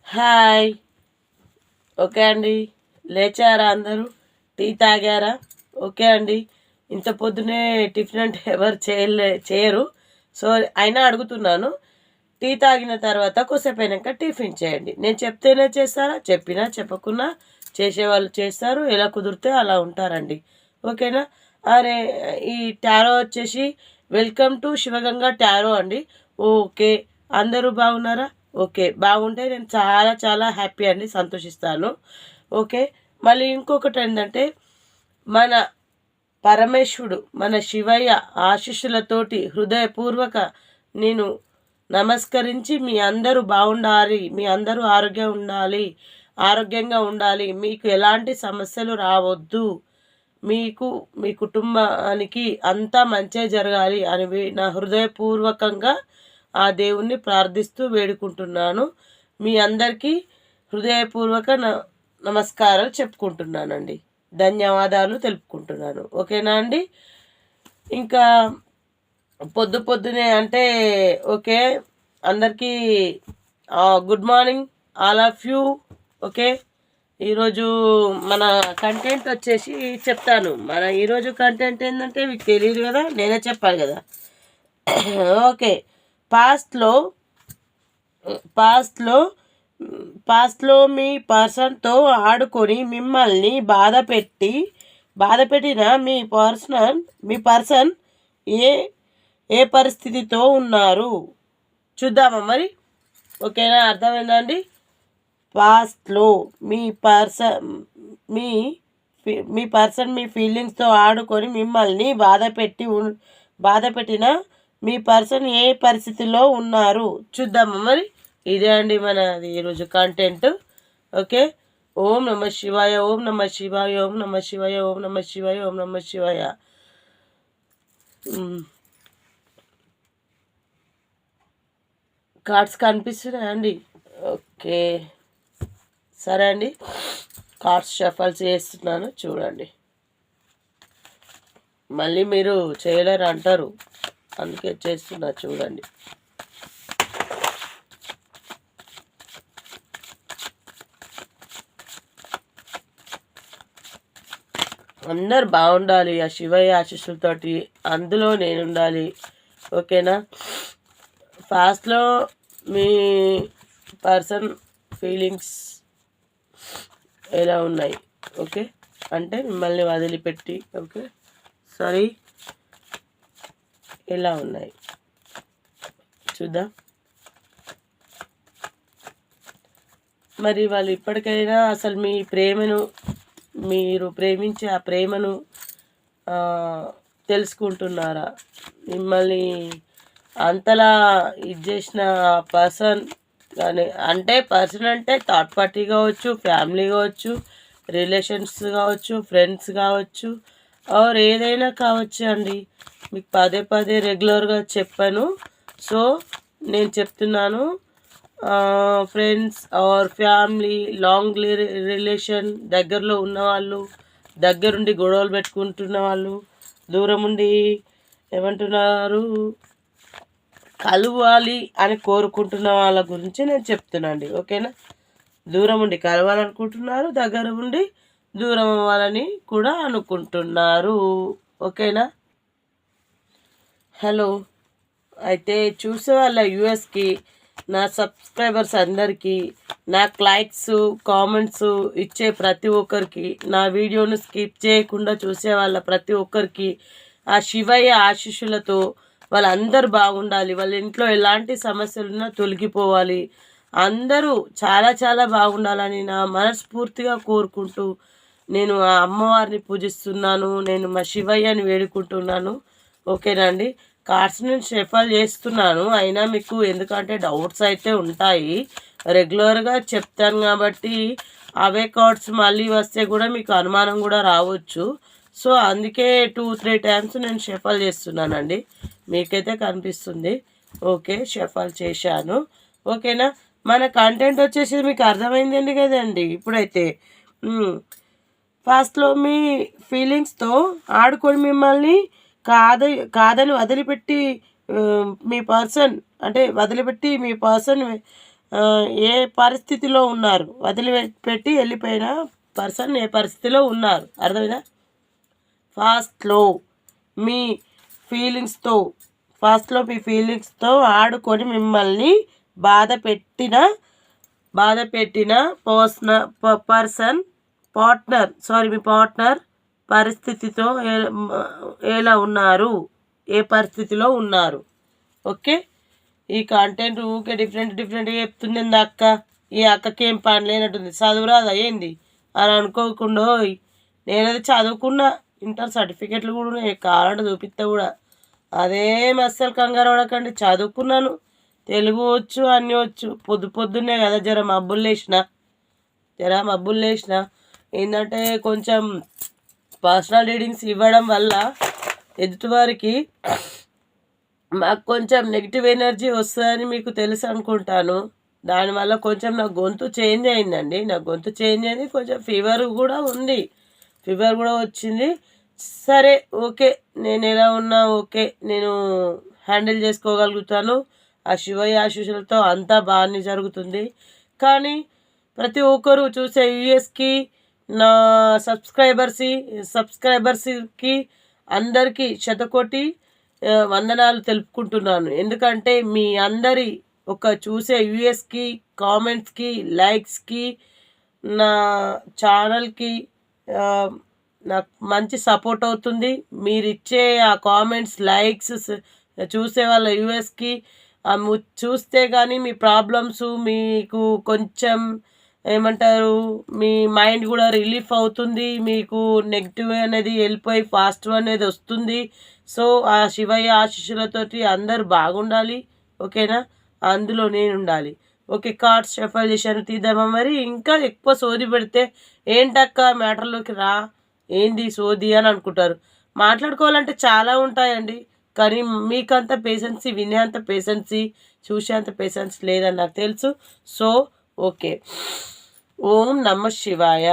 Hi. Okay అండి. లేచారా అందరూ? Tea తాగారా? ఓకే అండి. ఇంత పొద్దునే టిఫిన్ అంటే ఎవరు చేయరు. సో అయినా అడుగుతున్నాను. టీ తాగిన తర్వాత కొద్దిసేపు అయినాక టిఫిన్ చేయండి. నేను చెప్తేనే చేస్తారా? చెప్పినా చెప్పకున్నా చేసేవాళ్ళు చేస్తారు. ఎలా కుదిరితే అలా ఉంటారండి. ఓకేనా? అరే ఈ టారో వచ్చేసి వెల్కమ్ టు శివగంగా టారో అండి. ఓకే. అందరూ బాగున్నారా? ఓకే. బాగుంటే నేను చాలా చాలా హ్యాపీ అండి, సంతోషిస్తాను. ఓకే. మళ్ళీ ఇంకొకటి ఏంటంటే మన పరమేశ్వరుడు మన శివయ్య ఆశీస్సులతోటి హృదయపూర్వక నేను నమస్కరించి మీ అందరూ బాగుండాలి, మీ అందరూ ఆరోగ్యంగా ఉండాలి, మీకు ఎలాంటి సమస్యలు రావద్దు, మీకు మీ కుటుంబానికి అంతా మంచే జరగాలి అని నా హృదయపూర్వకంగా ఆ దేవుణ్ణి ప్రార్థిస్తూ వేడుకుంటున్నాను. మీ అందరికీ హృదయపూర్వక నమస్కారాలు చెప్పుకుంటున్నానండి. ధన్యవాదాలు తెలుపుకుంటున్నాను. ఓకేనా అండి? ఇంకా పొద్దునే అంటే ఓకే, అందరికీ good morning all of you. Okay. ఈరోజు మన కంటెంట్ వచ్చేసి చెప్తాను. మన ఈరోజు కంటెంట్ ఏంటంటే మీకు తెలియదు కదా, నేనే చెప్పాలి కదా. ఓకే. పాస్ట్లో మీ పర్సన్తో ఆడుకొని మిమ్మల్ని బాధపెట్టిన మీ పర్సన్ ఏ పరిస్థితితో ఉన్నారు చూద్దామా మరి? ఓకేనా? అర్థమైందండి? పాస్ట్లో మీ పర్సన్ మీ ఫీలింగ్స్తో ఆడుకొని మిమ్మల్ని బాధపెట్టిన మీ పర్సన్ ఏ పరిస్థితిలో ఉన్నారు చూద్దామా మరి? ఇదే అండి మనది ఈరోజు కంటెంట్. ఓకే. ఓం నమ శివాయ, ఓం నమ శివాయ, ఓం నమ శివాయ, ఓం నమ శివాయ, ఓం నమ శివాయ. కార్డ్స్ కనిపిస్తున్నాయా అండి? ఓకే, సరే అండి. కార్డ్స్ షఫల్ చేస్తున్నాను, చూడండి. మళ్ళీ మీరు చేయలేరు అంటారు, అందుకే చేస్తున్నా, చూడండి. అందరు బాగుండాలి ఆ శివయ్య ఆశీస్సులతోటి, అందులో నేను ఉండాలి. ఓకేనా? ఫాస్ట్లో మీ పర్సన్ ఫీలింగ్స్ ఎలా ఉన్నాయి? ఓకే, అంటే మిమ్మల్ని వదిలిపెట్టి, ఓకే సారీ, ఎలా ఉన్నాయి చూద్దాం. మరి వాళ్ళు ఇప్పటికైనా అసలు మీ ప్రేమను, మీరు ప్రేమించే ఆ ప్రేమను తెలుసుకుంటున్నారా? మిమ్మల్ని అంతలా ఇది చేసిన పర్సన్ కానీ, అంటే పర్సన్ అంటే థర్డ్ పార్టీ కావచ్చు, ఫ్యామిలీ కావచ్చు, రిలేషన్స్ కావచ్చు, ఫ్రెండ్స్ కావచ్చు, ఆర్ ఏదైనా కావచ్చు అండి. మీకు పదే రెగ్యులర్గా చెప్పాను. సో నేను చెప్తున్నాను, friends or family, long relation, దగ్గరలో ఉన్నవాళ్ళు, దగ్గరుండి గొడవలు పెట్టుకుంటున్న వాళ్ళు, దూరం ఉండి ఏమంటున్నారు కలవాలి అని కోరుకుంటున్న వాళ్ళ గురించి నేను చెప్తున్నాను. ఓకేనా? దూరం ఉండి కలవాలనుకుంటున్నారు, దగ్గర ఉండి దూరం అవ్వాలని కూడా అనుకుంటున్నారు. ఓకేనా? హలో. అయితే చూసే వాళ్ళ యూఎస్కి, నా సబ్స్క్రైబర్స్ అందరికీ, నాకు లైక్స్ కామెంట్స్ ఇచ్చే ప్రతి ఒక్కరికి, నా వీడియోను స్కిప్ చేయకుండా చూసే వాళ్ళ ప్రతి ఒక్కరికి ఆ శివయ్య ఆశీస్సులతో వాళ్ళందరూ బాగుండాలి, వాళ్ళ ఇంట్లో ఎలాంటి సమస్యలున్నా తొలగిపోవాలి, అందరూ చాలా చాలా బాగుండాలని నా మనస్ఫూర్తిగా కోరుకుంటూ నేను ఆ అమ్మవారిని పూజిస్తున్నాను. నేను మా శివయ్యని వేడుకుంటున్నాను. ఓకేనా అండి? కార్డ్స్ నేను షఫల్ చేస్తున్నాను, అయినా మీకు ఎందుకంటే డౌట్స్ అయితే ఉంటాయి, రెగ్యులర్గా చెప్తాను కాబట్టి అవే కార్డ్స్ మళ్ళీ వస్తే కూడా మీకు అనుమానం కూడా రావచ్చు. సో అందుకే 2-3 టైమ్స్ నేను షఫల్ చేస్తున్నానండి, మీకైతే కనిపిస్తుంది. ఓకే, షఫల్ చేశాను. ఓకేనా? మన కంటెంట్ వచ్చేసి మీకు అర్థమైందండి కదండి. ఇప్పుడైతే ఫస్ట్లో మీ ఫీలింగ్స్తో ఆడుకొని మిమ్మల్ని కాదని వదిలిపెట్టి మీ పర్సన్ ఏ పరిస్థితిలో ఉన్నారు, వదిలిపెట్టి వెళ్ళిపోయిన పర్సన్ ఏ పరిస్థితిలో ఉన్నారు, అర్థమైనా? ఫాస్ట్లో మీ ఫీలింగ్స్తో ఆడుకొని మిమ్మల్ని బాధ పెట్టిన మీ పార్ట్నర్ పరిస్థితితో ఎలా ఉన్నారు, ఏ పరిస్థితిలో ఉన్నారు. ఓకే, ఈ కంటెంట్ ఊకే డిఫరెంట్గా చెప్తుంది అక్క. ఈ అక్కకి ఏం పని లేనట్టుంది, చదువురాదా ఏంది అని అనుకోకుండా, నేనైతే చదువుకున్నా, ఇంటర్ సర్టిఫికెట్లు కూడా ఉన్నాయి, కావాలంటే చూపిస్తా కూడా. అదేం అస్సలు కంగారు పడకండి, చదువుకున్నాను, తెలుగు వచ్చు, అన్నీ వచ్చు. పొద్దున్నే కదా జర మబ్బులు లేచిన ఏంటంటే కొంచెం పర్సనల్ రీడింగ్స్ ఇవ్వడం వల్ల ఎదుటివారికి మాకు కొంచెం నెగిటివ్ ఎనర్జీ వస్తుందని మీకు తెలుసు అనుకుంటాను. దానివల్ల కొంచెం నా గొంతు చేంజ్ అయిందండి, కొంచెం ఫీవర్ కూడా వచ్చింది. సరే ఓకే, నేను ఎలా ఉన్నా ఓకే, నేను హ్యాండిల్ చేసుకోగలుగుతాను. ఆ శివయ్య ఆశీస్సులతో అంతా బాగానే జరుగుతుంది. కానీ ప్రతి ఒక్కరు చూసే యూఎస్కి నా సబ్స్క్రైబర్స్కి అందరికీ శతకోటి వందనాలు తెలుపుకుంటున్నాను. ఎందుకంటే మీ అందరి ఒక చూసే యూఎస్కి కామెంట్స్కి లైక్స్కి నా ఛానల్కి నాకు మంచి సపోర్ట్ అవుతుంది. మీరు ఇచ్చే ఆ కామెంట్స్ లైక్స్ చూసే వాళ్ళ యూఎస్కి చూస్తే కానీ మీ ప్రాబ్లమ్స్ మీకు కొంచెం ఏమంటారు, మీ మైండ్ కూడా రిలీఫ్ అవుతుంది, మీకు నెగిటివ్ అనేది వెళ్ళిపోయి పాజిటివ్ అనేది వస్తుంది. సో ఆ శివయ్య ఆశీస్సులతోటి అందరూ బాగుండాలి, ఓకేనా? అందులో నేను ఉండాలి. ఓకే, కార్డ్స్ షఫల్ చేశాను, తీద్దామా మరి? ఇంకా ఎక్కువ సోది పెడితే ఏంటక్క మ్యాటర్లోకి రా, ఏంది సోది అని అనుకుంటారు. మాట్లాడుకోవాలంటే చాలా ఉంటాయండి, కానీ మీకంత పేషెన్సీ, వినేంత పేషెన్సీ, చూసేంత పేషెన్స్ లేదని నాకు తెలుసు. సో ఓకే, ఓం నమ శివాయ,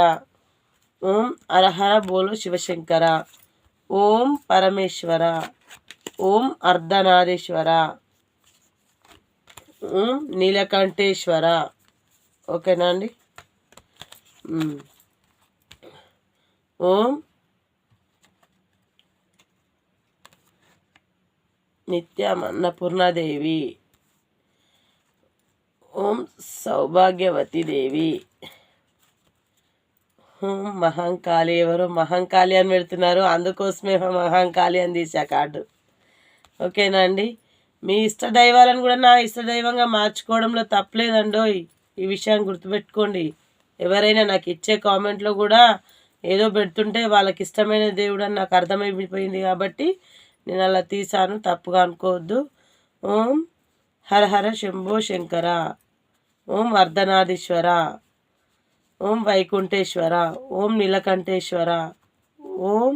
ఓం హరహర బోలో శివశంకర, ఓం పరమేశ్వర, ఓం అర్ధనారీశ్వర, ఓం నీలకంఠేశ్వర. ఓకేనా అండి? ఓం నిత్యమన్నపూర్ణాదేవి, ఓం సౌభాగ్యవతి దేవి, ఓం మహంకాళి. ఎవరు మహంకాళి అని పెడుతున్నారు, అందుకోసమే మహంకాళి అని తీసా కార్డు. ఓకేనా అండి? మీ ఇష్ట దైవాలను కూడా నా ఇష్ట దైవంగా మార్చుకోవడంలో తప్పలేదండో, ఈ విషయాన్ని గుర్తుపెట్టుకోండి. ఎవరైనా నాకు ఇచ్చే కామెంట్లో కూడా ఏదో పెడుతుంటే వాళ్ళకి ఇష్టమైన దేవుడు అని నాకు అర్థమైపోయింది కాబట్టి నేను అలా తీసాను, తప్పుగా అనుకోవద్దు. ఓం హరహర శంభో శంకర, ఓం అర్ధనారీశ్వర, ఓం వైకుంఠేశ్వర, ఓం నీలకంఠేశ్వర, ఓం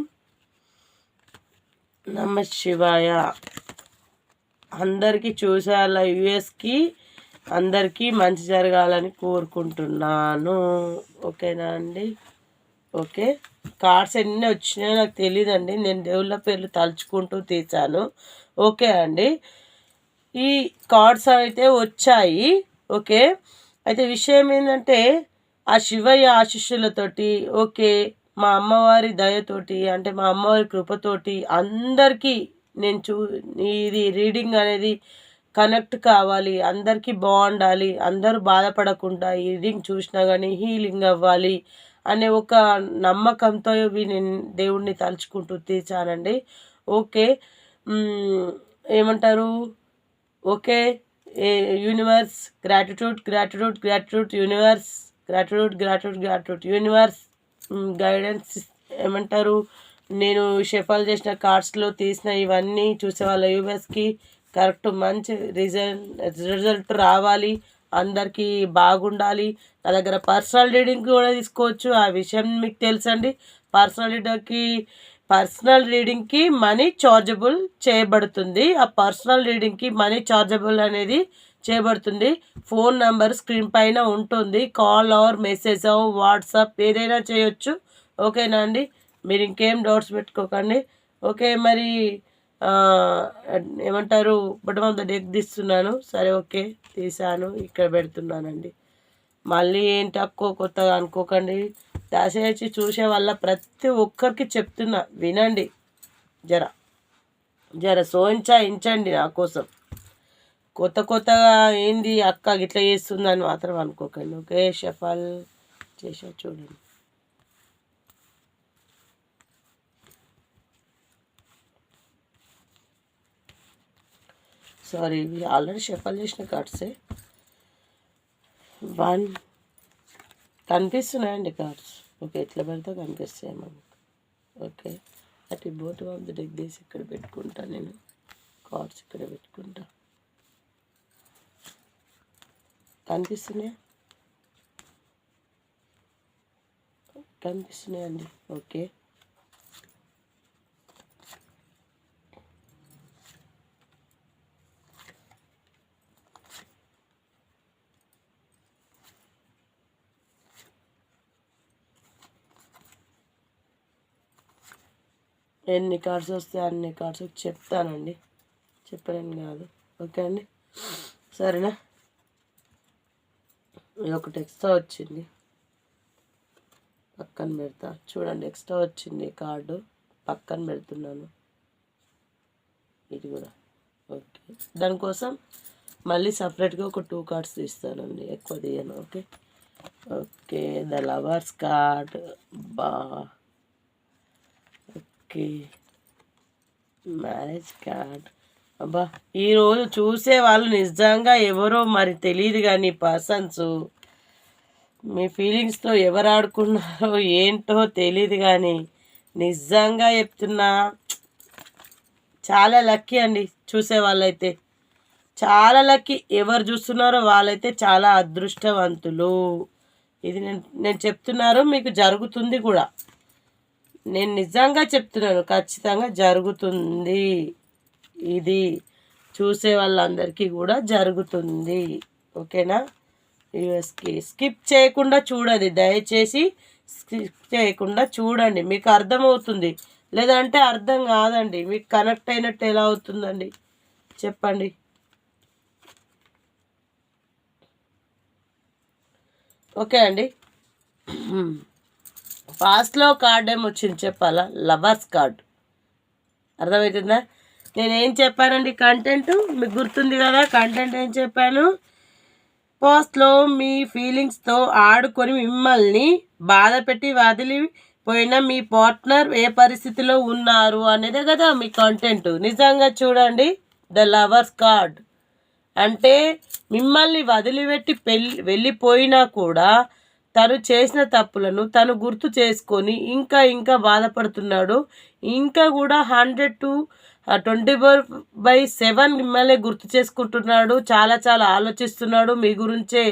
నమ శివాయ. అందరికీ చూసేలా యూఎస్కి అందరికీ మంచి జరగాలని కోరుకుంటున్నాను. ఓకేనా అండి? ఓకే, కార్డ్స్ ఎన్ని వచ్చినాయో నాకు తెలియదండి, నేను దేవుళ్ళ పేర్లు తలుచుకుంటూ తీసాను. ఓకే అండి, ఈ కార్డ్స్ అయితే వచ్చాయి. ఓకే, అయితే విషయం ఏంటంటే ఆ శివయ్య ఆశీస్సులతోటి, ఓకే, మా అమ్మవారి దయతోటి, అంటే మా అమ్మవారి కృపతోటి అందరికీ నేను ఇది రీడింగ్ అనేది కనెక్ట్ కావాలి, అందరికీ బాగుండాలి, అందరూ బాధపడకుండా ఈ రీడింగ్ చూసినా కానీ హీలింగ్ అవ్వాలి అనే ఒక నమ్మకంతో నేను దేవుణ్ణి తలుచుకుంటూ తీర్చానండి. ఓకే, ఏమంటారు, okay, universe gratitude universe guidance. ఏమంటారు, నేను షఫల్ చేసిన కార్డ్స్లో తీసిన ఇవన్నీ చూసే వాళ్ళ యూనివర్స్కి కరెక్ట్ మంచి రిజల్ట్ రావాలి, అందరికీ బాగుండాలి. నా దగ్గర పర్సనల్ రీడింగ్ కూడా తీసుకోవచ్చు, ఆ విషయం మీకు తెలుసండి. పర్సనల్ రీడింగ్కి మనీ చార్జబుల్ చేయబడుతుంది. ఆ పర్సనల్ రీడింగ్కి మనీ చార్జబుల్ అనేది చేయబడుతుంది. ఫోన్ నంబర్ స్క్రీన్ పైన ఉంటుంది, call or message or WhatsApp ఏదైనా చేయొచ్చు. ఓకేనా అండి? మీరు ఇంకేం డౌట్స్ పెట్టుకోకండి. ఓకే, మరి ఏమంటారు బటన్ ఆఫ్ ద డెక్ తీస్తున్నాను. సరే ఓకే తీసాను, ఇక్కడ పెడుతున్నానండి. మళ్ళీ ఏంటి అక్కో కొత్తగా అనుకోకండి. దయచేసి చూసే వల్ల ప్రతి ఒక్కరికి చెప్తున్నా, వినండి. జర జర సోయించండి నా కోసం. కొత్తగా ఏంది అక్క ఇట్లా చేస్తుందని మాత్రం అనుకోకండి. ఓకే షఫల్ చేసా చూడండి. సారీ ఇవి ఆల్రెడీ షఫల్ చేసిన కార్డ్సే. 1 కనిపిస్తున్నాయండి కార్డ్స్. ఓకే ఇట్లా పెడితే కనిపిస్తాయి మనకు. ఓకే అటు బోట్ ఆఫ్ ద డెక్ తీసి ఇక్కడ పెట్టుకుంటా, నేను కార్డ్స్ ఇక్కడ పెట్టుకుంటా. కనిపిస్తున్నాయండి. ఓకే ఎన్ని కార్డ్స్ వస్తే అన్ని కార్డ్స్ చెప్తానండి, చెప్పలేను కాదు. ఓకే అండి సరేనా. ఇది ఒకటి ఎక్స్ట్రా వచ్చింది, పక్కన పెడతా చూడండి. ఎక్స్ట్రా వచ్చింది కార్డు, పక్కన పెడుతున్నాను ఇది కూడా. ఓకే దానికోసం మళ్ళీ సపరేట్గా ఒక 2 కార్డ్స్ తీస్తానండి, ఎక్కువ తీయను. Okay okay the lovers card బా. Okay marriage card. అబ్బా ఈరోజు చూసే వాళ్ళు నిజంగా ఎవరో మరి తెలియదు కానీ పర్సన్స్ మీ ఫీలింగ్స్తో ఎవరు ఆడుకున్నారో ఏంటో తెలియదు కానీ నిజంగా చెప్తున్నా చాలా లక్కీ అండి. చూసే వాళ్ళైతే చాలా లక్కీ, ఎవరు చూస్తున్నారో వాళ్ళైతే చాలా అదృష్టవంతులు. ఇది నేను చెప్తున్నారు, మీకు జరుగుతుంది కూడా. నేను నిజంగా చెప్తున్నాను, ఖచ్చితంగా జరుగుతుంది. ఇది చూసే వాళ్ళందరికీ కూడా జరుగుతుంది. ఓకేనా. యూఎస్కి స్కిప్ చేయకుండా చూడండి, దయచేసి స్కిప్ చేయకుండా చూడండి, మీకు అర్థమవుతుంది. లేదంటే అర్థం కాదండి, మీకు కనెక్ట్ అయినట్టు ఎలా అవుతుందండి చెప్పండి. ఓకే అండి. ఫాస్ట్లో కార్డ్ ఏమొచ్చింది చెప్పాలా, లవర్స్ కార్డ్. అర్థమవుతుందా. నేనేం చెప్పానండి కంటెంట్ మీకు గుర్తుంది కదా. కంటెంట్ ఏం చెప్పాను, పోస్ట్లో మీ ఫీలింగ్స్తో ఆడుకొని మిమ్మల్ని బాధ పెట్టి వదిలిపోయిన మీ పార్ట్నర్ ఏ పరిస్థితిలో ఉన్నారు అనేదే కదా మీ కంటెంట్. నిజంగా చూడండి, ద లవర్స్ కార్డ్ అంటే మిమ్మల్ని వదిలిపెట్టి వెళ్ళిపోయినా కూడా తను చేసిన తప్పులను తను గుర్తు చేసుకొని ఇంకా బాధపడుతున్నాడు. ఇంకా కూడా 100 to 24/7 మిమ్మల్ని గుర్తు చేసుకుంటున్నాడు. చాలా ఆలోచిస్తున్నాడు మీ గురించే.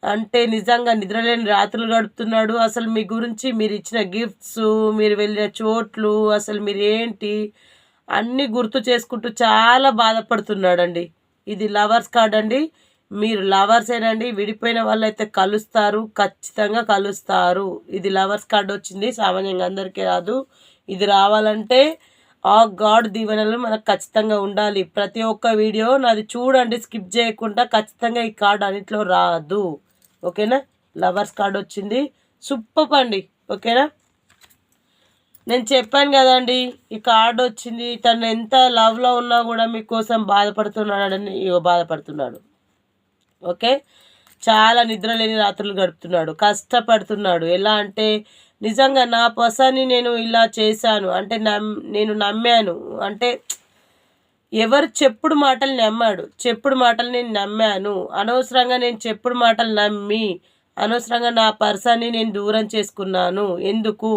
అంటే నిజంగా నిద్రలేని రాత్రులు గడుపుతున్నాడు. అసలు మీ గురించి, మీరు ఇచ్చిన గిఫ్ట్స్, మీరు వెళ్ళిన చోట్లు, అసలు మీరు ఏంటి అన్నీ గుర్తు చేసుకుంటూ చాలా బాధపడుతున్నాడండి. ఇది లవర్స్ కార్డ్ అండి. మీరు లవర్సేనండి. విడిపోయిన వాళ్ళైతే కలుస్తారు, ఖచ్చితంగా కలుస్తారు. ఇది లవర్స్ కార్డ్ వచ్చింది, సామాన్యంగా అందరికీ రాదు. ఇది రావాలంటే ఆ గాడ్ దీవెనలు మనకు ఖచ్చితంగా ఉండాలి. ప్రతి ఒక్క వీడియో నాది చూడండి స్కిప్ చేయకుండా, ఖచ్చితంగా ఈ కార్డ్ అన్నిట్లో రాదు. ఓకేనా. లవర్స్ కార్డ్ వచ్చింది, సూపర్ అండి. ఓకేనా. నేను చెప్పాను కదండి ఈ కార్డ్ వచ్చింది. తను ఎంత లవ్లో ఉన్నా కూడా మీకోసం బాధపడుతున్నాడని బాధపడుతున్నాడు. ఓకే చాలా నిద్రలేని రాత్రులు గడుపుతున్నాడు, కష్టపడుతున్నాడు. ఎలా అంటే నిజంగా నా పర్సన్ని నేను ఇలా చేశాను అంటే నేను నమ్మాను అంటే ఎవరు చెప్పుడు మాటలు నమ్మాడు, చెప్పుడు మాటలు నేను నమ్మాను. అనవసరంగా నేను చెప్పుడు మాటలు నమ్మి అనవసరంగా నా పర్సన్ని నేను దూరం చేసుకున్నాను. ఎందుకు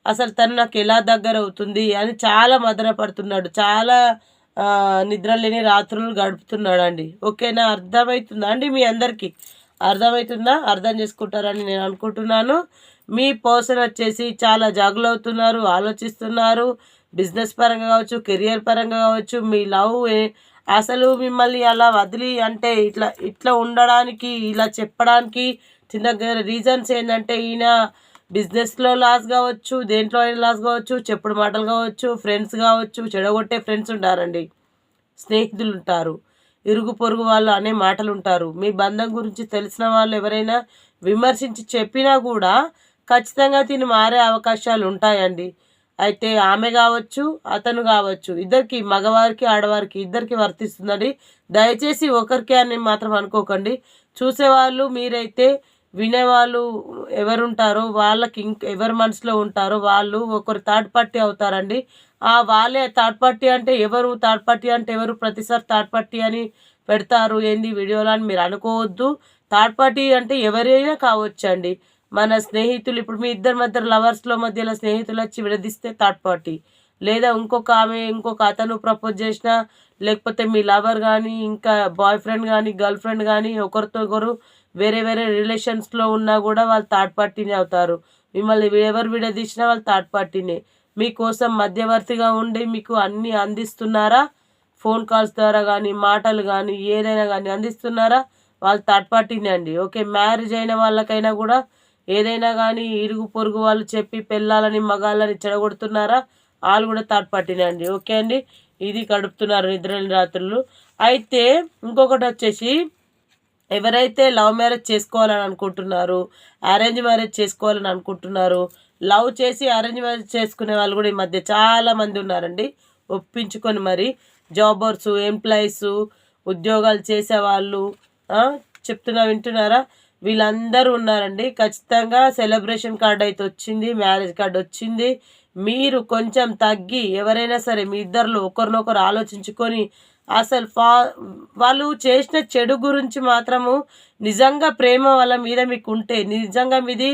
అసలు తను నాకు ఎలా దగ్గర అవుతుంది అని చాలా మదనపడుతున్నాడు. చాలా నిద్రలేని రాత్రులు గడుపుతున్నాడు అండి. ఓకేనా. అర్థమవుతుందా అండి మీ అందరికీ? అర్థమవుతుందా? అర్థం చేసుకుంటారని నేను అనుకుంటున్నాను. మీ పర్సన్ వచ్చేసి చాలా జాగులు అవుతున్నారు, ఆలోచిస్తున్నారు. బిజినెస్ పరంగా కావచ్చు, కెరియర్ పరంగా కావచ్చు. మీ లవ్ అసలు మిమ్మల్ని అలా వదిలి అంటే ఇట్లా ఉండడానికి, ఇలా చెప్పడానికి చిన్న రీజన్స్ ఏంటంటే ఈయన బిజినెస్లో లాస్ కావచ్చు, దేంట్లో అయినా లాస్ కావచ్చు, చెప్పుడు మాటలు కావచ్చు, ఫ్రెండ్స్ కావచ్చు, చెడగొట్టే ఫ్రెండ్స్ ఉంటారండి, స్నేహితులు ఉంటారు, ఇరుగు పొరుగు వాళ్ళు అనే మాటలు ఉంటారు. మీ బంధం గురించి తెలిసిన వాళ్ళు ఎవరైనా విమర్శించి చెప్పినా కూడా ఖచ్చితంగా తిని మారే అవకాశాలు ఉంటాయండి. అయితే ఆమె కావచ్చు, అతను కావచ్చు, ఇద్దరికి, మగవారికి ఆడవారికి ఇద్దరికి వర్తిస్తుందండి. దయచేసి ఒకరికి అని మాత్రం అనుకోకండి. చూసేవాళ్ళు మీరైతే, వినేవాళ్ళు ఎవరుంటారో వాళ్ళకి ఎవరి మనసులో ఉంటారో వాళ్ళు ఒకరు థర్డ్ పార్టీ అవుతారండి. వాళ్ళే థర్డ్ పార్టీ అంటే ఎవరు, థర్డ్ పార్టీ అంటే ఎవరు, ప్రతిసారి థర్డ్ పార్టీ అని పెడతారు ఏంది వీడియోలో అని మీరు అనుకోవద్దు. థర్డ్ పార్టీ అంటే ఎవరైనా కావచ్చండి. మన స్నేహితులు, ఇప్పుడు మీ ఇద్దరి మధ్య లవర్స్లో మధ్యలో స్నేహితులు వచ్చి విడదీస్తే థర్డ్ పార్టీ, లేదా ఇంకొక అతను ప్రపోజ్ చేసినా, లేకపోతే మీ లవర్ కానీ, ఇంకా బాయ్ ఫ్రెండ్ కానీ, గర్ల్ ఫ్రెండ్ కానీ ఒకరితో ఒకరు వేరే వేరే రిలేషన్స్లో ఉన్నా కూడా వాళ్ళు థర్డ్ పార్టీనే అవుతారు. మిమ్మల్ని ఎవరు విడదీసినా వాళ్ళు థర్డ్ పార్టీనే. మీకోసం మధ్యవర్తిగా ఉండి మీకు అన్నీ అందిస్తున్నారా, ఫోన్ కాల్స్ ద్వారా కానీ, మాటలు కానీ, ఏదైనా కానీ అందిస్తున్నారా, వాళ్ళు థర్డ్ పార్టీనే అండి. ఓకే, మ్యారేజ్ అయిన వాళ్ళకైనా కూడా ఏదైనా కానీ ఇరుగు పొరుగు వాళ్ళు చెప్పి పెళ్ళాలని మగాళ్ళని చెడగొడుతున్నారా, వాళ్ళు కూడా థర్డ్ పార్టీనే అండి. ఓకే అండి, ఇది గడుపుతున్నారు నిద్రలేని రాత్రులు. అయితే ఇంకొకటి వచ్చేసి, ఎవరైతే లవ్ మ్యారేజ్ చేసుకోవాలని అనుకుంటున్నారు, అరేంజ్ మ్యారేజ్ చేసుకోవాలని అనుకుంటున్నారు, లవ్ చేసి అరేంజ్ మ్యారేజ్ చేసుకునే వాళ్ళు కూడా ఈ మధ్య చాలామంది ఉన్నారండి. ఒప్పించుకొని మరి జాబర్సు, ఎంప్లాయీసు, ఉద్యోగాలు చేసేవాళ్ళు, చెప్తున్నా వింటున్నారా, వీళ్ళందరూ ఉన్నారండి. ఖచ్చితంగా సెలబ్రేషన్ కార్డ్ అయితే వచ్చింది, మ్యారేజ్ కార్డ్ వచ్చింది. మీరు కొంచెం తగ్గి, ఎవరైనా సరే మీ ఇద్దరిలో ఒకరినొకరు ఆలోచించుకొని, అసలు వాళ్ళు చేసిన చెడు గురించి మాత్రము నిజంగా ప్రేమ వాళ్ళ మీద మీకు ఉంటే, నిజంగా మీది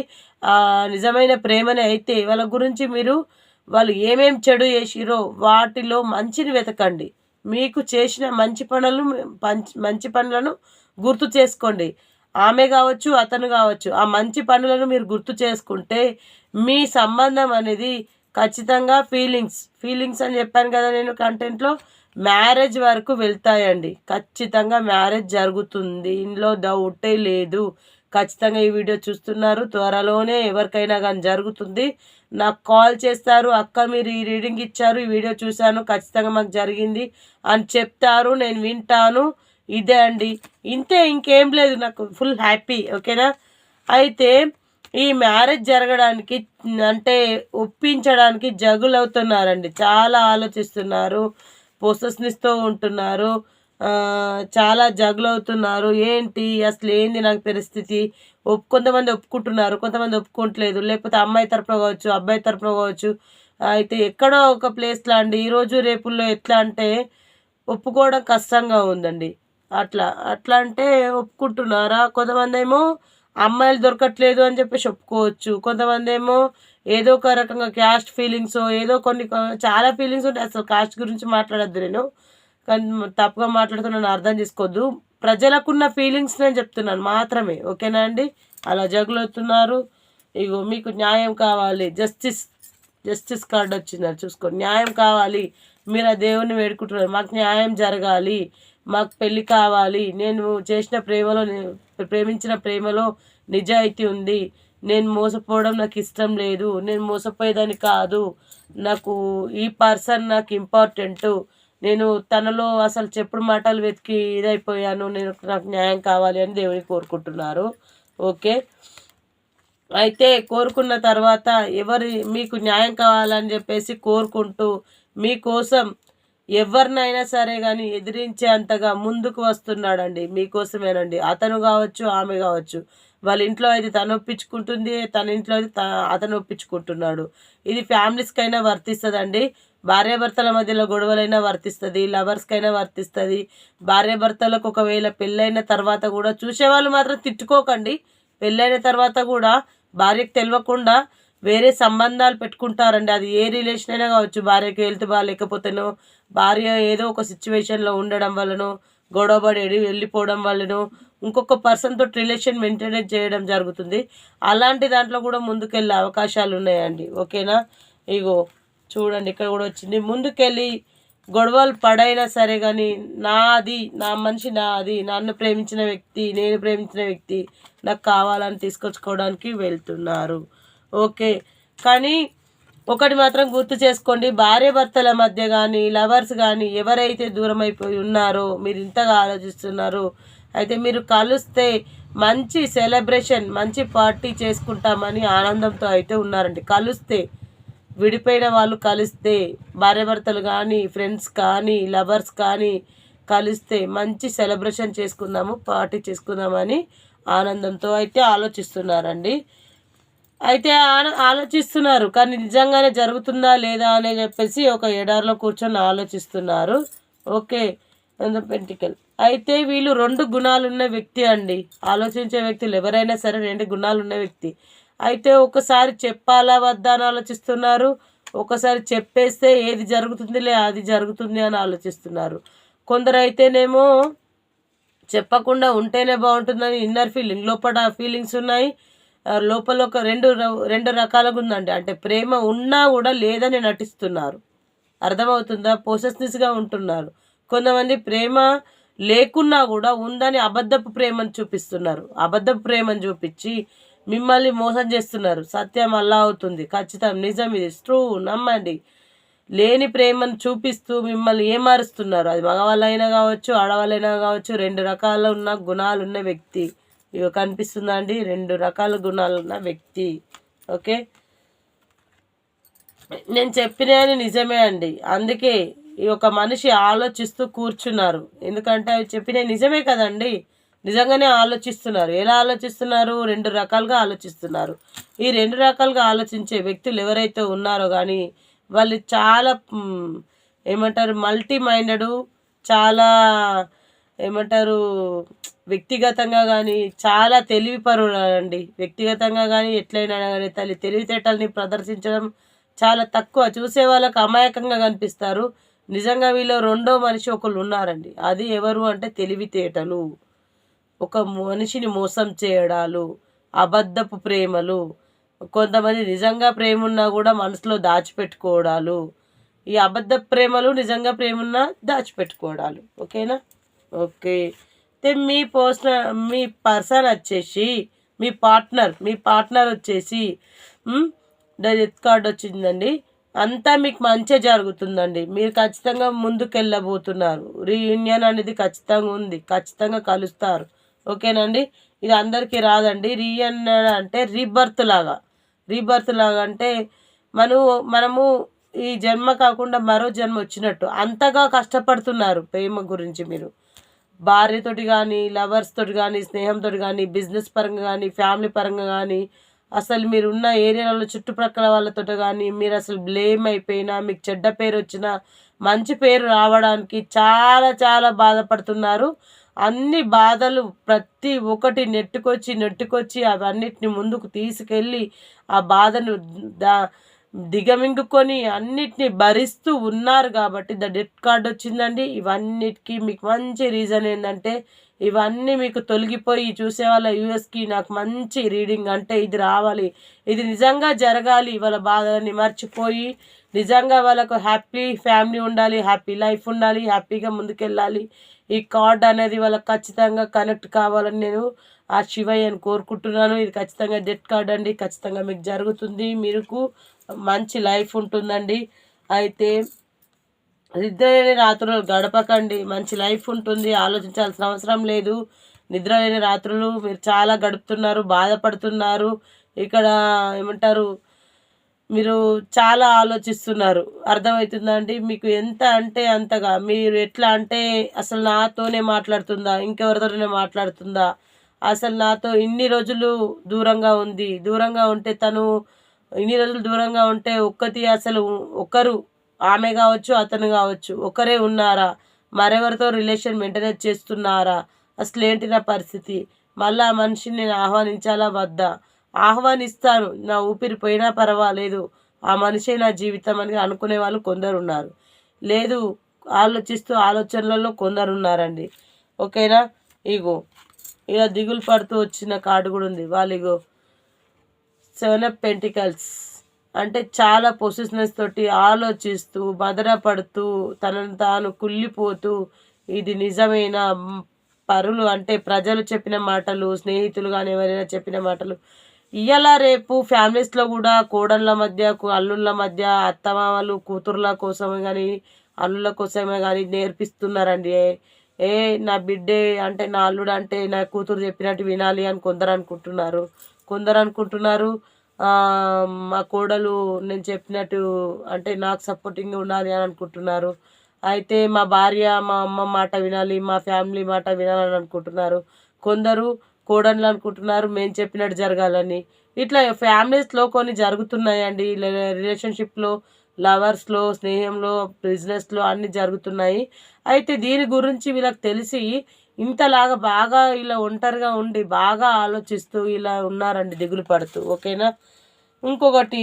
నిజమైన ప్రేమనే అయితే, వాళ్ళ గురించి మీరు వాళ్ళు ఏమేం చెడు చేసిరో వాటిలో మంచిని వెతకండి. మీకు చేసిన మంచి పనులను గుర్తు చేసుకోండి. ఆమె కావచ్చు, అతను కావచ్చు, ఆ మంచి పనులను మీరు గుర్తు చేసుకుంటే మీ సంబంధం అనేది ఖచ్చితంగా ఫీలింగ్స్ అని చెప్పాను కదా నేను కంటెంట్లో, మ్యారేజ్ వరకు వెళ్తాయండి. ఖచ్చితంగా మ్యారేజ్ జరుగుతుంది, ఇందులో డౌటే లేదు. ఖచ్చితంగా ఈ వీడియో చూస్తున్నారు, త్వరలోనే ఎవరికైనా కానీ జరుగుతుంది. నాకు కాల్ చేస్తారు, అక్క మీరు ఈ రీడింగ్ ఇచ్చారు, ఈ వీడియో చూశాను, ఖచ్చితంగా మాకు జరిగింది అని చెప్తారు, నేను వింటాను. ఇదే అండి, ఇంతే, ఇంకేం లేదు, నాకు ఫుల్ హ్యాపీ. ఓకేనా. అయితే ఈ మ్యారేజ్ జరగడానికి అంటే ఒప్పించడానికి జగులు అవుతున్నారండి, చాలా ఆలోచిస్తున్నారు, పొసెస్నిస్తూ ఉంటున్నారు, చాలా జగులు అవుతున్నారు. ఏంటి అసలు ఏంది నాకు పరిస్థితి, కొంతమంది ఒప్పుకుంటున్నారు, కొంతమంది ఒప్పుకోవట్లేదు, లేకపోతే అమ్మాయి తరపున కావచ్చు, అబ్బాయి తరపున కావచ్చు. అయితే ఎక్కడో ఒక ప్లేస్లో అండి, ఈరోజు రేపుల్లో ఎట్లా అంటే ఒప్పుకోవడం కష్టంగా ఉందండి. అట్లా అంటే ఒప్పుకుంటున్నారా, కొంతమంది ఏమో అమ్మాయిలు దొరకట్లేదు అని చెప్పేసి ఒప్పుకోవచ్చు, కొంతమంది ఏమో ఏదో ఒక రకంగా క్యాస్ట్ ఫీలింగ్స్, ఏదో చాలా ఫీలింగ్స్ ఉంటాయి. అసలు కాస్ట్ గురించి మాట్లాడద్దు నేను, కానీ తప్పుగా మాట్లాడుతున్నాను అర్థం చేసుకోవద్దు. ప్రజలకున్న ఫీలింగ్స్ నేను చెప్తున్నాను మాత్రమే. ఓకేనా అండి. అలా జగులుతున్నారు. ఇగో మీకు న్యాయం కావాలి, జస్టిస్ కార్డు వచ్చిందని చూసుకోండి. న్యాయం కావాలి, మీరు ఆ దేవుని వేడుకుంటున్నారు, మాకు న్యాయం జరగాలి, మాకు పెళ్ళి కావాలి, నేను చేసిన ప్రేమించిన ప్రేమలో నిజాయితీ ఉంది, నేను మోసపోవడం నాకు ఇష్టం లేదు, నేను మోసపోయేదాన్ని కాదు, నాకు ఈ పర్సన్ నాకు ఇంపార్టెంటు, నేను తనలో అసలు చెప్పుడు మాటలు వెతికి ఇదైపోయాను, నాకు న్యాయం కావాలి అని దేవుని కోరుకుంటున్నారు. ఓకే. అయితే కోరుకున్న తర్వాత మీకు న్యాయం కావాలని చెప్పేసి కోరుకుంటూ మీకోసం ఎవరినైనా సరే కానీ ఎదిరించే అంతగా ముందుకు వస్తున్నాడండి, మీకోసమేనండి. అతను కావచ్చు, ఆమె కావచ్చు, వాళ్ళ ఇంట్లో అయితే తను ఒప్పించుకుంటుంది, తన ఇంట్లో అయితే అతను ఒప్పించుకుంటున్నాడు. ఇది ఫ్యామిలీస్కైనా వర్తిస్తుందండి, భార్యాభర్తల మధ్యలో గొడవలైనా వర్తిస్తుంది, లవర్స్కైనా వర్తిస్తుంది. భార్యాభర్తలకు ఒకవేళ పెళ్ళైన తర్వాత కూడా, చూసేవాళ్ళు మాత్రం తిట్టుకోకండి, పెళ్ళైన తర్వాత కూడా భార్యకు తెలియకుండా వేరే సంబంధాలు పెట్టుకుంటారండి. అది ఏ రిలేషన్ అయినా కావచ్చు, భార్యకి హెల్త్ బాగాలేకపోతేనో, భార్య ఏదో ఒక సిచ్యువేషన్లో ఉండడం వల్లనో, గొడవపడి వెళ్ళిపోవడం వల్లనో, ఇంకొక పర్సన్తో రిలేషన్ మెయింటైన్ చేయడం జరుగుతుంది. అలాంటి దాంట్లో కూడా ముందుకెళ్ళే అవకాశాలు ఉన్నాయండి. ఓకేనా. ఇగో చూడండి, ఇక్కడ కూడా వచ్చింది, ముందుకెళ్ళి గొడవలు పడైనా సరే కానీ నా మనిషి నాది, నన్ను ప్రేమించిన వ్యక్తి, నేను ప్రేమించిన వ్యక్తి నాకు కావాలని తీసుకొచ్చుకోవడానికి వెళ్తున్నారు. ఓకే. కానీ ఒకటి మాత్రం గుర్తు చేసుకోండి, భార్యాభర్తల మధ్య కానీ లవర్స్ కానీ ఎవరైతే దూరం అయిపోయి ఉన్నారో, మీరు ఇంతగా ఆలోచిస్తున్నారో, అయితే మీరు కలిస్తే మంచి సెలబ్రేషన్, మంచి పార్టీ చేసుకుంటామని ఆనందంతో అయితే ఉన్నారండి. కలిస్తే, విడిపోయిన వాళ్ళు కలిస్తే, భార్యాభర్తలు కానీ ఫ్రెండ్స్ కానీ లవర్స్ కానీ కలిస్తే మంచి సెలబ్రేషన్ చేసుకుందాము, పార్టీ చేసుకుందామని ఆనందంతో అయితే ఆలోచిస్తున్నారండి. అయితే ఆలోచిస్తున్నారు, కానీ నిజంగానే జరుగుతుందా లేదా అని చెప్పేసి ఒక ఎడారిలో కూర్చొని ఆలోచిస్తున్నారు. ఓకే. పెంటికల్ అయితే వీళ్ళు 2 గుణాలున్న వ్యక్తి అండి. ఆలోచించే వ్యక్తులు ఎవరైనా సరే 2 గుణాలున్న వ్యక్తి. అయితే ఒకసారి చెప్పాలా వద్దా అని ఆలోచిస్తున్నారు, ఒకసారి చెప్పేస్తే ఏది జరుగుతుందిలే అది జరుగుతుంది అని ఆలోచిస్తున్నారు. కొందరు అయితేనేమో చెప్పకుండా ఉంటేనే బాగుంటుందని ఇన్నర్ ఫీలింగ్, లోపల ఫీలింగ్స్ ఉన్నాయి. లోపల ఒక రెండు రకాలుగా ఉందండి. అంటే ప్రేమ ఉన్నా కూడా లేదని నటిస్తున్నారు. అర్థమవుతుందా? పొసెసివ్గా ఉంటున్నారు. కొంతమంది ప్రేమ లేకున్నా కూడా ఉందని అబద్ధపు ప్రేమను చూపిస్తున్నారు. అబద్ధపు ప్రేమను చూపించి మిమ్మల్ని మోసం చేస్తున్నారు. సత్యం అలా అవుతుంది, ఖచ్చితం, నిజం, ఇది ట్రూ, నమ్మండి. లేని ప్రేమను చూపిస్తూ మిమ్మల్ని ఏమారుస్తున్నారు. అది మగవాళ్ళైనా కావచ్చు, ఆడవాళ్ళైనా కావచ్చు. 2 రకాల ఉన్న గుణాలు ఉన్న వ్యక్తి. ఇవి కనిపిస్తుందా అండి? 2 రకాల గుణాలు ఉన్న వ్యక్తి. ఓకే. నేను చెప్పినవి నిజమే అండి. అందుకే ఈ ఒక మనిషి ఆలోచిస్తూ కూర్చున్నారు. ఎందుకంటే అవి చెప్పినవి నిజమే కదండి. నిజంగానే ఆలోచిస్తున్నారు. ఎలా ఆలోచిస్తున్నారు? 2 రకాలుగా ఆలోచిస్తున్నారు. ఈ 2 రకాలుగా ఆలోచించే వ్యక్తులు ఎవరైతే ఉన్నారో కానీ వాళ్ళు చాలా ఏమంటారు, మల్టీ మైండెడ్, చాలా ఏమంటారు, వ్యక్తిగతంగా కానీ చాలా తెలివిపరులండి. వ్యక్తిగతంగా కానీ ఎట్లయినా కానీ తెలివితేటల్ని ప్రదర్శించడం చాలా తక్కువ. చూసే వాళ్ళకు అమాయకంగా కనిపిస్తారు. నిజంగా వీళ్ళు 2వ మనిషి ఒకళ్ళు ఉన్నారండి. అది ఎవరు అంటే తెలివితేటలు, ఒక మనిషిని మోసం చేయడాలు, అబద్ధపు ప్రేమలు, కొంతమంది నిజంగా ప్రేమ ఉన్నా కూడా మనసులో దాచిపెట్టుకోవడాలు, ఈ అబద్ధ ప్రేమలు నిజంగా ప్రేమ ఉన్నా దాచిపెట్టుకోవడాలు. ఓకేనా? ఓకే. అయితే మీ పర్సన్ వచ్చేసి మీ పార్ట్నర్ వచ్చేసి డెత్ కార్డ్ వచ్చిందండి. అంతా మీకు మంచి జరుగుతుందండి. మీరు ఖచ్చితంగా ముందుకెళ్ళబోతున్నారు. రీయూనియన్ అనేది ఖచ్చితంగా ఉంది, ఖచ్చితంగా కలుస్తారు. ఓకేనండి. ఇది అందరికీ రాదండి. రీయూనియన్ అంటే రీబర్త్ లాగా అంటే మనము ఈ జన్మ కాకుండా మరో జన్మ వచ్చినట్టు అంతగా కష్టపడుతున్నారు ప్రేమ గురించి. మీరు భార్యతోటి కానీ లవర్స్ తోటి కానీ స్నేహంతో కానీ బిజినెస్ పరంగా కానీ ఫ్యామిలీ పరంగా కానీ అసలు మీరు ఉన్న ఏరియాలో చుట్టుప్రక్కల వాళ్ళతో కానీ మీరు అసలు బ్లేమ్ అయిపోయినా, మీకు చెడ్డ పేరు వచ్చినా మంచి పేరు రావడానికి చాలా చాలా బాధపడుతున్నారు. అన్ని బాధలు ప్రతి ఒక్కటి నెట్టుకొచ్చి అవన్నిటిని ముందుకు తీసుకెళ్ళి ఆ బాధను దిగమింగుకొని అన్నిటిని భరిస్తూ ఉన్నారు కాబట్టి డెత్ కార్డ్ వచ్చిందండి. ఇవన్నిటికీ మీకు మంచి రీజన్ ఏంటంటే ఇవన్నీ మీకు తొలగిపోయి చూసే వాళ్ళ యూఎస్కి నాకు మంచి రీడింగ్ అంటే ఇది రావాలి, ఇది నిజంగా జరగాలి, వాళ్ళ బాధలని మర్చిపోయి నిజంగా వాళ్ళకు హ్యాపీ ఫ్యామిలీ ఉండాలి, హ్యాపీ లైఫ్ ఉండాలి, హ్యాపీగా ముందుకెళ్ళాలి. ఈ కార్డ్ అనేది వాళ్ళకి ఖచ్చితంగా కనెక్ట్ కావాలని నేను ఆ శివయ్యని కోరుకుంటున్నాను. ఇది ఖచ్చితంగా డెత్ కార్డ్ అండి. ఖచ్చితంగా మీకు జరుగుతుంది, మీకు మంచి లైఫ్ ఉంటుందండి. అయితే నిద్రలేని రాత్రులు గడపకండి, మంచి లైఫ్ ఉంటుంది. ఆలోచించాల్సిన అవసరం లేదు. నిద్రలేని రాత్రులు మీరు చాలా గడుపుతున్నారు, బాధపడుతున్నారు. ఇక్కడ ఏమంటారు, మీరు చాలా ఆలోచిస్తున్నారు. అర్థమవుతుందా అండి? మీకు ఎంత అంటే అంతగా మీరు ఎట్లా అంటే అసలు నాతోనే మాట్లాడుతుందా, ఇంకెవరితోనే మాట్లాడుతుందా, అసలు నాతో ఇన్ని రోజులు దూరంగా ఉంటే తను ఇన్ని రోజులు దూరంగా ఉంటే అసలు ఒకరు, ఆమె కావచ్చు అతను కావచ్చు, ఒకరే ఉన్నారా, మరెవరితో రిలేషన్ మెయింటైన్ చేస్తున్నారా, అసలు ఏంటి నా పరిస్థితి, మళ్ళీ ఆ మనిషిని నేను ఆహ్వానించాలా వద్దా, ఆహ్వానిస్తాను, నా ఊపిరి పోయినా పర్వాలేదు, ఆ మనిషే నా జీవితం అని అనుకునే వాళ్ళు కొందరు ఉన్నారు. లేదు, ఆలోచనలలో కొందరు ఉన్నారండి. ఓకేనా? ఇగో ఇలా దిగులు పడుతూ వచ్చిన కార్డు కూడా ఉంది. వాళ్ళు ఇగో 7 ఆఫ్ పెంటికల్స్ అంటే చాలా పొసిషనెస్ తోటి ఆలోచిస్తూ బదరపడుతూ తనను తాను కుళ్ళిపోతూ ఇది నిజమైన పరులు అంటే ప్రజలు చెప్పిన మాటలు, స్నేహితులు కానీ ఎవరైనా చెప్పిన మాటలు ఇవాళ రేపు ఫ్యామిలీస్లో కూడా కోడళ్ళ మధ్య అల్లుళ్ళ మధ్య అత్తమామలు కూతుర్ల కోసమే కానీ అల్లుళ్ళ కోసమే కానీ నేర్పిస్తున్నారండి. ఏ నా బిడ్డే అంటే నా అల్లుడు అంటే నా కూతురు చెప్పినట్టు వినాలి అని కొందరు అనుకుంటున్నారు మా కోడలు నేను చెప్పినట్టు అంటే నాకు సపోర్టింగ్గా ఉండాలి అని అనుకుంటున్నారు. అయితే మా భార్య మా అమ్మ మాట వినాలి, మా ఫ్యామిలీ మాట వినాలని అనుకుంటున్నారు. కొందరు కోడళ్ళు అనుకుంటున్నారు మేము చెప్పినట్టు జరగాలని. ఇట్లా ఫ్యామిలీస్లో కొన్ని జరుగుతున్నాయండి. రిలేషన్షిప్లో, లవర్స్లో, స్నేహంలో, బిజినెస్లో అన్నీ జరుగుతున్నాయి. అయితే దీని గురించి వీళ్ళకి తెలిసి ఇంతలాగా బాగా ఇలా ఒంటరిగా ఉండి బాగా ఆలోచిస్తూ ఇలా ఉన్నారండి, దిగులు పడుతూ. ఓకేనా. ఇంకొకటి,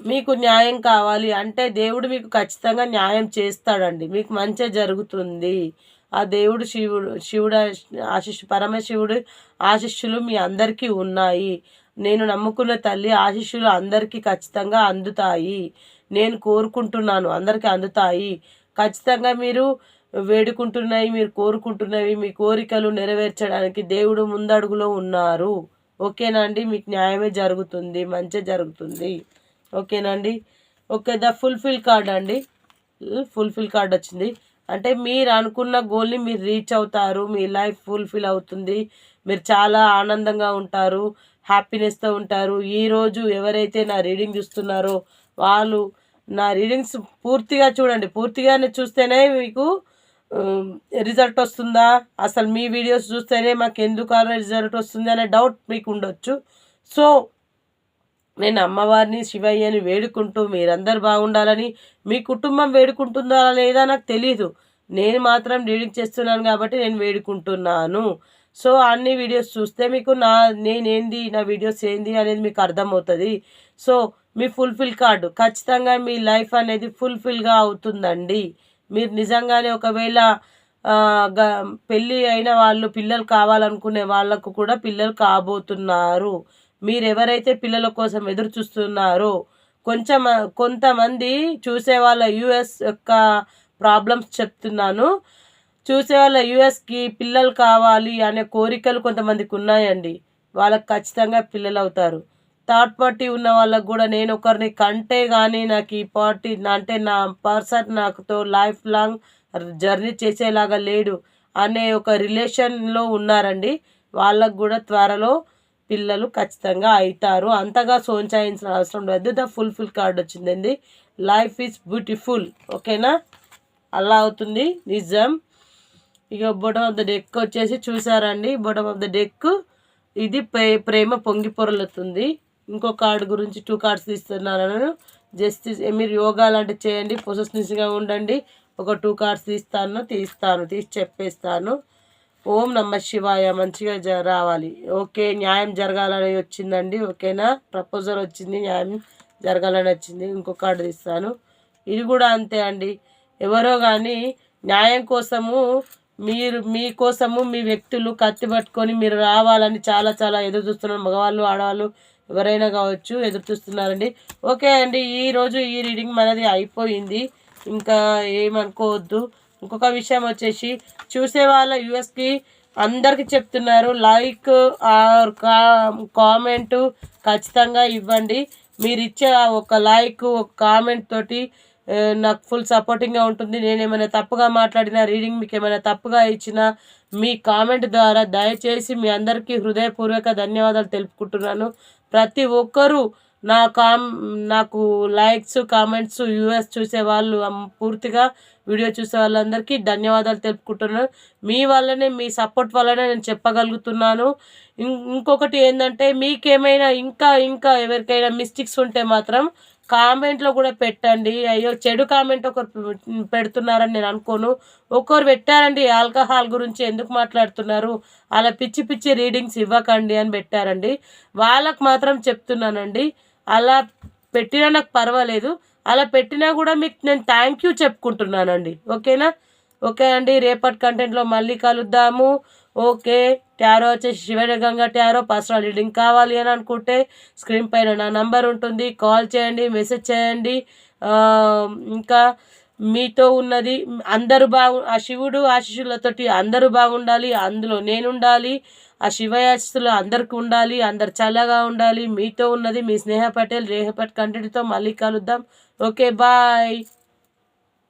మీకు న్యాయం కావాలి అంటే దేవుడు మీకు ఖచ్చితంగా న్యాయం చేస్తాడండి. మీకు మంచి జరుగుతుంది. ఆ దేవుడు శివుడు పరమశివుడు ఆశిష్యులు మీ అందరికీ ఉన్నాయి. నేను నమ్ముకున్న తల్లి ఆశిష్యులు అందరికీ ఖచ్చితంగా అందుతాయి. నేను కోరుకుంటున్నాను అందరికీ అందుతాయి. ఖచ్చితంగా మీరు వేడుకుంటున్నాయి, మీరు కోరుకుంటున్నవి, మీ కోరికలు నెరవేర్చడానికి దేవుడు ముందడుగులో ఉన్నారు. ఓకేనా అండి. మీకు న్యాయమే జరుగుతుంది, మంచి జరుగుతుంది. ఓకేనండి. ఓకే, ద ఫుల్ఫిల్ కార్డ్ అండి. ఫుల్ఫిల్ కార్డ్ వచ్చింది అంటే మీరు అనుకున్న గోల్ని మీరు రీచ్ అవుతారు. మీ లైఫ్ ఫుల్ఫిల్ అవుతుంది. మీరు చాలా ఆనందంగా ఉంటారు, హ్యాపీనెస్తో ఉంటారు. ఈరోజు ఎవరైతే నా రీడింగ్ చూస్తున్నారో వాళ్ళు నా రీడింగ్స్ పూర్తిగా చూడండి. పూర్తిగానే చూస్తేనే మీకు రిజల్ట్ వస్తుందా, అసలు మీ వీడియోస్ చూస్తేనే మాకు ఎందుకు రిజల్ట్ వస్తుంది అనే డౌట్ మీకు ఉండొచ్చు. సో నేను అమ్మవారిని శివయ్యని వేడుకుంటూ మీరందరూ బాగుండాలని, మీ కుటుంబం వేడుకుంటుందా లేదా నాకు తెలీదు. నేను మాత్రం రీడింగ్ చేస్తున్నాను కాబట్టి నేను వేడుకుంటున్నాను. సో అన్ని వీడియోస్ చూస్తే మీకు నేనేంది, నా వీడియోస్ ఏంది అనేది మీకు అర్థమవుతుంది. సో మీ ఫుల్ఫిల్ కార్డు ఖచ్చితంగా మీ లైఫ్ అనేది ఫుల్ఫిల్గా అవుతుందండి. మీరు నిజంగానే ఒకవేళ పెళ్ళి అయిన వాళ్ళు పిల్లలు కావాలనుకునే వాళ్ళకు కూడా పిల్లలు కాబోతున్నారు. మీరు ఎవరైతే పిల్లల కోసం ఎదురు చూస్తున్నారో కొంతమంది చూసే వాళ్ళ యూఎస్ యొక్క ప్రాబ్లమ్స్ చెప్తున్నాను. చూసే వాళ్ళ యూఎస్కి పిల్లలు కావాలి అనే కోరికలు కొంతమందికి ఉన్నాయండి. వాళ్ళకి ఖచ్చితంగా పిల్లలు అవుతారు. థర్డ్ పార్టీ ఉన్న వాళ్ళకు కూడా నేను ఒకరిని కంటే కానీ నాకు ఈ పార్టీ అంటే నా పర్సన్ నాకుతో లైఫ్ లాంగ్ జర్నీ చేసేలాగా లేడు అనే ఒక రిలేషన్లో ఉన్నారండి. వాళ్ళకు కూడా త్వరలో పిల్లలు ఖచ్చితంగా అవుతారు. అంతగా సోంచాయించిన అవసరం లేదు. ద ఫుల్ఫిల్ కార్డ్ వచ్చిందండి. Life is beautiful. ఓకేనా, అలా అవుతుంది నిజం. ఇక బొటమ్ ఆఫ్ ద డెక్ వచ్చేసి చూసారండి. బొటమ్ ఆఫ్ ద డెక్ ఇది ప్రేమ పొంగి పొరలుతుంది. ఇంకో కార్డు గురించి 2 కార్డ్స్ తీస్తున్నాను. జస్టిస్, మీరు యోగా లాంటివి చేయండి, పొసెసివ్గా ఉండండి. ఒక 2 కార్డ్స్ తీసి చెప్పేస్తాను. ఓం నమ శివాయ. మంచిగా రావాలి. ఓకే, న్యాయం జరగాలని వచ్చిందండి. ఓకేనా, ప్రపోజల్ వచ్చింది, న్యాయం జరగాలని వచ్చింది. ఇంకో కార్డు తీస్తాను. ఇది కూడా అంతే అండి. ఎవరో కానీ న్యాయం కోసము మీకోసము మీ వ్యక్తులు కత్తి పట్టుకొని మీరు రావాలని చాలా చాలా ఎదురు చూస్తున్నారు. మగవాళ్ళు ఆడవాళ్ళు ఎవరైనా కావచ్చు, ఎదురు చూస్తున్నారండి. ఓకే అండి, ఈరోజు ఈ రీడింగ్ మనది అయిపోయింది. ఇంకా ఏమనుకోవద్దు. ఇంకొక విషయం వచ్చేసి చూసే వాళ్ళ యూఎస్కి అందరికీ చెప్తున్నారు, లైక్ ఆర్ కామెంటు ఖచ్చితంగా ఇవ్వండి. మీరు ఇచ్చే ఒక లైక్, ఒక కామెంట్ తోటి నాకు ఫుల్ సపోర్టింగ్గా ఉంటుంది. నేను ఏమైనా తప్పుగా మాట్లాడినా, రీడింగ్ మీకు ఏమైనా తప్పుగా ఇచ్చినా మీ కామెంట్ ద్వారా దయచేసి మీ అందరికీ హృదయపూర్వక ధన్యవాదాలు తెలుపుకుంటున్నాను. ప్రతి ఒక్కరూ నాకు లైక్స్, కామెంట్స్, యూఎస్ చూసే వాళ్ళు పూర్తిగా వీడియో చూసే వాళ్ళందరికీ ధన్యవాదాలు తెలుపుకుంటున్నాను. మీ వల్లనే, మీ సపోర్ట్ వల్లనే నేను చెప్పగలుగుతున్నాను. ఇంకొకటి ఏంటంటే మీకేమైనా ఇంకా ఎవరికైనా మిస్టేక్స్ ఉంటే మాత్రం కామెంట్లో కూడా పెట్టండి. అయ్యో చెడు కామెంట్ ఒకరు పెడుతున్నారని నేను అనుకోను. ఒకరు పెట్టారండి, ఆల్కహాల్ గురించి ఎందుకు మాట్లాడుతున్నారు, అలా పిచ్చి పిచ్చి రీడింగ్స్ ఇవ్వకండి అని పెట్టారండి. వాళ్ళకు మాత్రం చెప్తున్నానండి, అలా పెట్టినా నాకు పర్వాలేదు, అలా పెట్టినా కూడా మీకు నేను థ్యాంక్ యూ చెప్పుకుంటున్నానండి. ఓకేనా. ఓకే అండి, రేపటి కంటెంట్లో మళ్ళీ కలుద్దాము. ఓకే, టారో వచ్చేసి శివగంగా టారో. పర్సనల్ రీడింగ్ కావాలి అని అనుకుంటే స్క్రీన్ పైన నా నంబర్ ఉంటుంది, కాల్ చేయండి, మెసేజ్ చేయండి. ఇంకా మీతో ఉన్నది. అందరూ ఆ శివుడు ఆశీస్సులతోటి అందరూ బాగుండాలి, అందులో నేనుండాలి. ఆ శివయాశస్సులు అందరికి ఉండాలి, అందరు చల్లగా ఉండాలి. మీతో ఉన్నది మీ స్నేహ పటేల్. రేహపట్ కంటెంట్తో మళ్ళీ కలుద్దాం. Okay, bye.